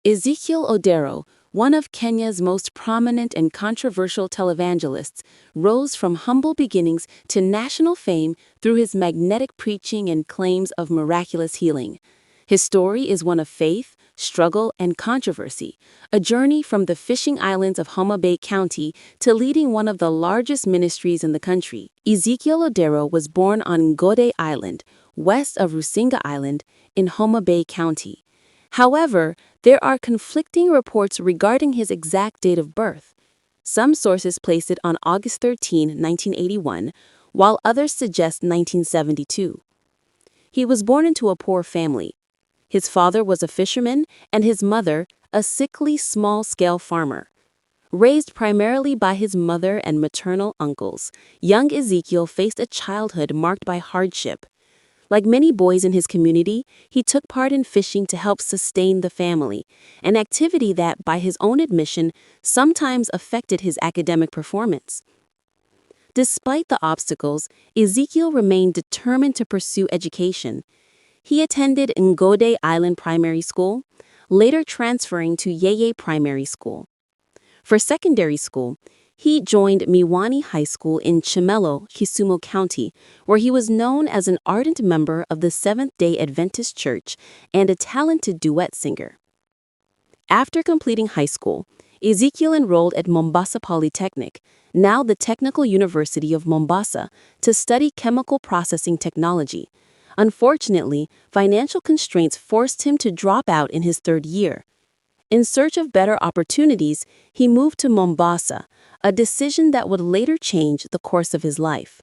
Ezekiel Odero, one of Kenya's most prominent and controversial televangelists, rose from humble beginnings to national fame through his magnetic preaching and claims of miraculous healing. His story is one of faith, struggle, and controversy, a journey from the fishing islands of Homa Bay County to leading one of the largest ministries in the country. Ezekiel Odero was born on Ngode Island, west of Rusinga Island, in Homa Bay County. However, there are conflicting reports regarding his exact date of birth. Some sources place it on August 13, 1981, while others suggest 1972. He was born into a poor family. His father was a fisherman and his mother, a sickly small-scale farmer. Raised primarily by his mother and maternal uncles, young Ezekiel faced a childhood marked by hardship. Like many boys in his community, he took part in fishing to help sustain the family, an activity that, by his own admission, sometimes affected his academic performance. Despite the obstacles, Ezekiel remained determined to pursue education. He attended Ngode Island Primary School, later transferring to Yeye Primary School. For secondary school, he joined Miwani High School in Chimelo, Kisumu County, where he was known as an ardent member of the Seventh-day Adventist Church and a talented duet singer. After completing high school, Ezekiel enrolled at Mombasa Polytechnic, now the Technical University of Mombasa, to study chemical processing technology. Unfortunately, financial constraints forced him to drop out in his third year. In search of better opportunities, he moved to Mombasa, a decision that would later change the course of his life.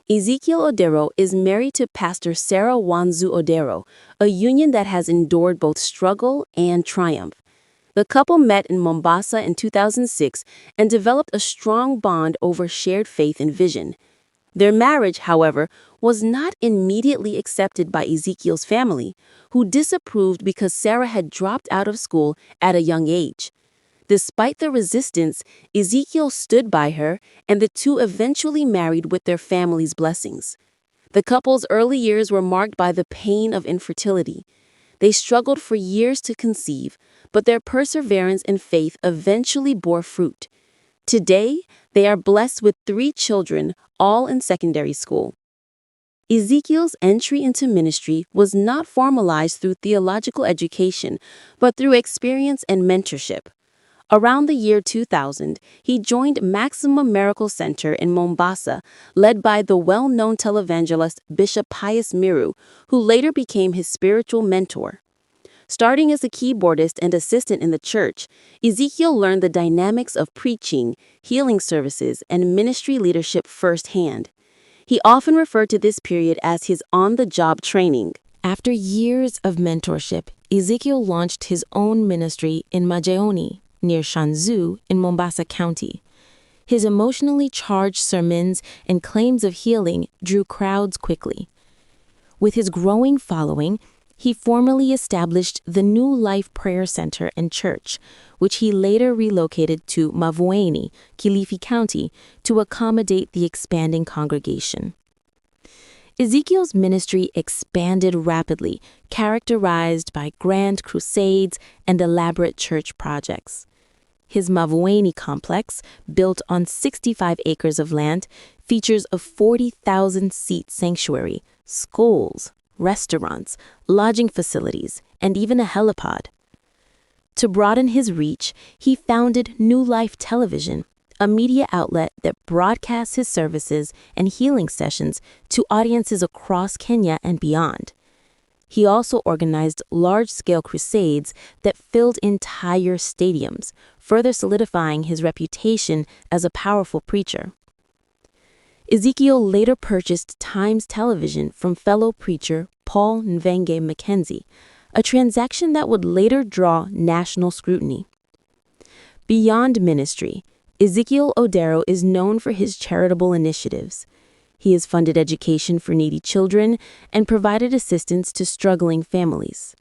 Ezekiel Odero is married to Pastor Sarah Wanzu Odero, a union that has endured both struggle and triumph. The couple met in Mombasa in 2006 and developed a strong bond over shared faith and vision. Their marriage, however, was not immediately accepted by Ezekiel's family, who disapproved because Sarah had dropped out of school at a young age. Despite the resistance, Ezekiel stood by her, and the two eventually married with their family's blessings. The couple's early years were marked by the pain of infertility. They struggled for years to conceive, but their perseverance and faith eventually bore fruit. Today, they are blessed with 3 children, all in secondary school. Ezekiel's entry into ministry was not formalized through theological education, but through experience and mentorship. Around the year 2000, he joined Maximum Miracle Center in Mombasa, led by the well-known televangelist Bishop Pius Miru, who later became his spiritual mentor. Starting as a keyboardist and assistant in the church, Ezekiel learned the dynamics of preaching, healing services, and ministry leadership firsthand. He often referred to this period as his on-the-job training. After years of mentorship, Ezekiel launched his own ministry in Majeoni, near Shanzu in Mombasa County. His emotionally charged sermons and claims of healing drew crowds quickly. With his growing following, he formally established the New Life Prayer Center and Church, which he later relocated to Mavueni, Kilifi County, to accommodate the expanding congregation. Ezekiel's ministry expanded rapidly, characterized by grand crusades and elaborate church projects. His Mavueni complex, built on 65 acres of land, features a 40,000-seat sanctuary, schools, restaurants, lodging facilities, and even a helipad. To broaden his reach, he founded New Life Television, a media outlet that broadcasts his services and healing sessions to audiences across Kenya and beyond. He also organized large-scale crusades that filled entire stadiums, further solidifying his reputation as a powerful preacher. Ezekiel later purchased Times Television from fellow preacher Paul Nvenge Mackenzie, a transaction that would later draw national scrutiny. Beyond ministry, Ezekiel Odero is known for his charitable initiatives. He has funded education for needy children and provided assistance to struggling families.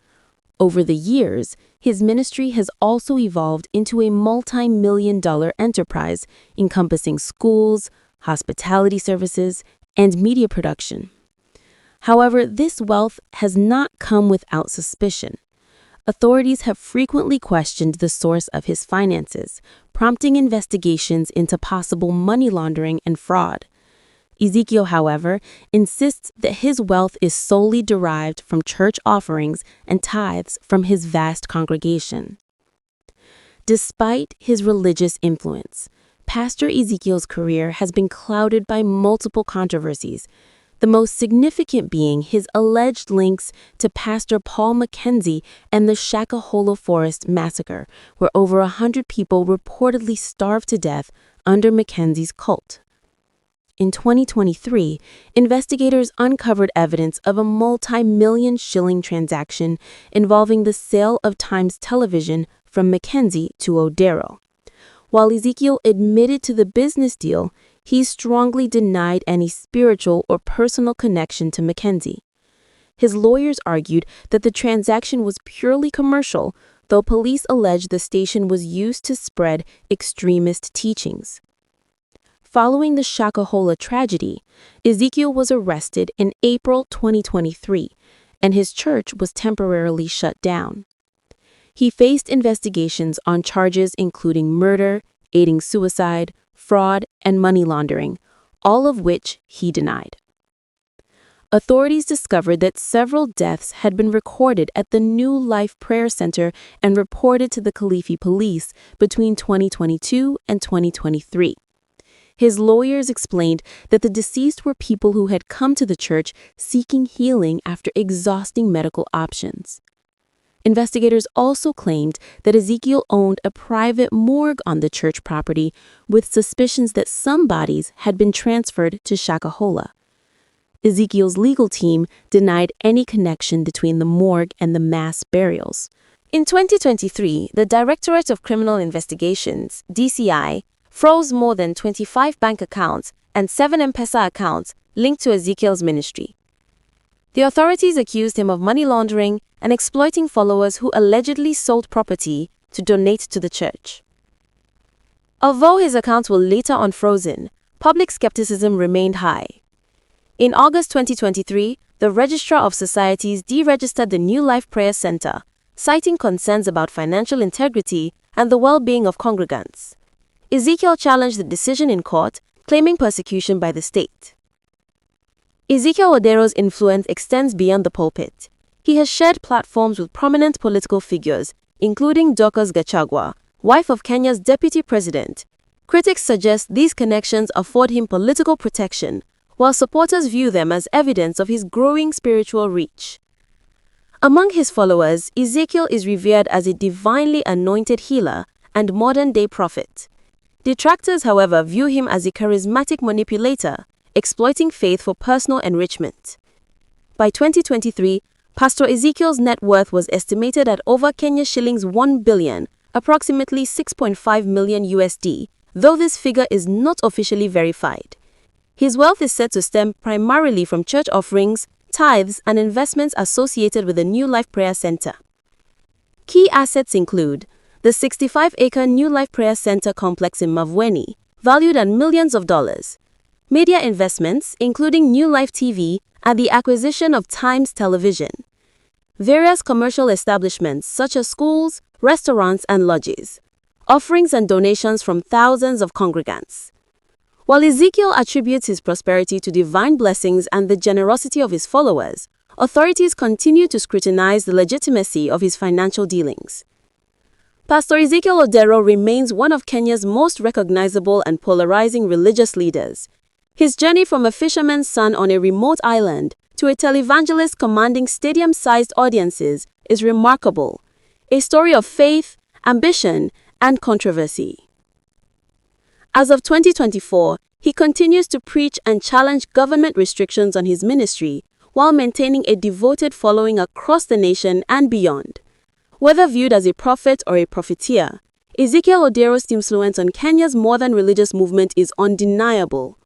Over the years, his ministry has also evolved into a multi-million-dollar enterprise encompassing schools, hospitality services, and media production. However, this wealth has not come without suspicion. Authorities have frequently questioned the source of his finances, prompting investigations into possible money laundering and fraud. Ezekiel, however, insists that his wealth is solely derived from church offerings and tithes from his vast congregation. Despite his religious influence, Pastor Ezekiel's career has been clouded by multiple controversies, the most significant being his alleged links to Pastor Paul Mackenzie and the Shakahola Forest massacre, where over 100 people reportedly starved to death under Mackenzie's cult. In 2023, investigators uncovered evidence of a multi-million-shilling transaction involving the sale of Times Television from Mackenzie to Odero. While Ezekiel admitted to the business deal, he strongly denied any spiritual or personal connection to Mackenzie. His lawyers argued that the transaction was purely commercial, though police alleged the station was used to spread extremist teachings. Following the Shakahola tragedy, Ezekiel was arrested in April 2023, and his church was temporarily shut down. He faced investigations on charges including murder, aiding suicide, fraud, and money laundering, all of which he denied. Authorities discovered that several deaths had been recorded at the New Life Prayer Center and reported to the Kilifi police between 2022 and 2023. His lawyers explained that the deceased were people who had come to the church seeking healing after exhausting medical options. Investigators also claimed that Ezekiel owned a private morgue on the church property, with suspicions that some bodies had been transferred to Shakahola. Ezekiel's legal team denied any connection between the morgue and the mass burials. In 2023, the Directorate of Criminal Investigations, DCI, froze more than 25 bank accounts and 7 M-Pesa accounts linked to Ezekiel's ministry. The authorities accused him of money laundering and exploiting followers who allegedly sold property to donate to the church. Although his accounts were later unfrozen, public skepticism remained high. In August 2023, the Registrar of Societies deregistered the New Life Prayer Center, citing concerns about financial integrity and the well-being of congregants. Ezekiel challenged the decision in court, claiming persecution by the state. Ezekiel Odero's influence extends beyond the pulpit. He has shared platforms with prominent political figures, including Dorcas Gachagua, wife of Kenya's deputy president. Critics suggest these connections afford him political protection, while supporters view them as evidence of his growing spiritual reach. Among his followers, Ezekiel is revered as a divinely anointed healer and modern-day prophet. Detractors, however, view him as a charismatic manipulator, exploiting faith for personal enrichment. By 2023, Pastor Ezekiel's net worth was estimated at over Kenya shillings 1 billion, approximately $6.5 million USD, though this figure is not officially verified. His wealth is said to stem primarily from church offerings, tithes, and investments associated with the New Life Prayer Center. Key assets include the 65-acre New Life Prayer Center complex in Mavueni, valued at millions of dollars, media investments, including New Life TV, and the acquisition of Times Television, various commercial establishments such as schools, restaurants, and lodges, offerings and donations from thousands of congregants. While Ezekiel attributes his prosperity to divine blessings and the generosity of his followers, authorities continue to scrutinize the legitimacy of his financial dealings. Pastor Ezekiel Odero remains one of Kenya's most recognizable and polarizing religious leaders. His journey from a fisherman's son on a remote island to a televangelist commanding stadium-sized audiences is remarkable, a story of faith, ambition, and controversy. As of 2024, he continues to preach and challenge government restrictions on his ministry while maintaining a devoted following across the nation and beyond. Whether viewed as a prophet or a profiteer, Ezekiel Odero's influence on Kenya's modern religious movement is undeniable.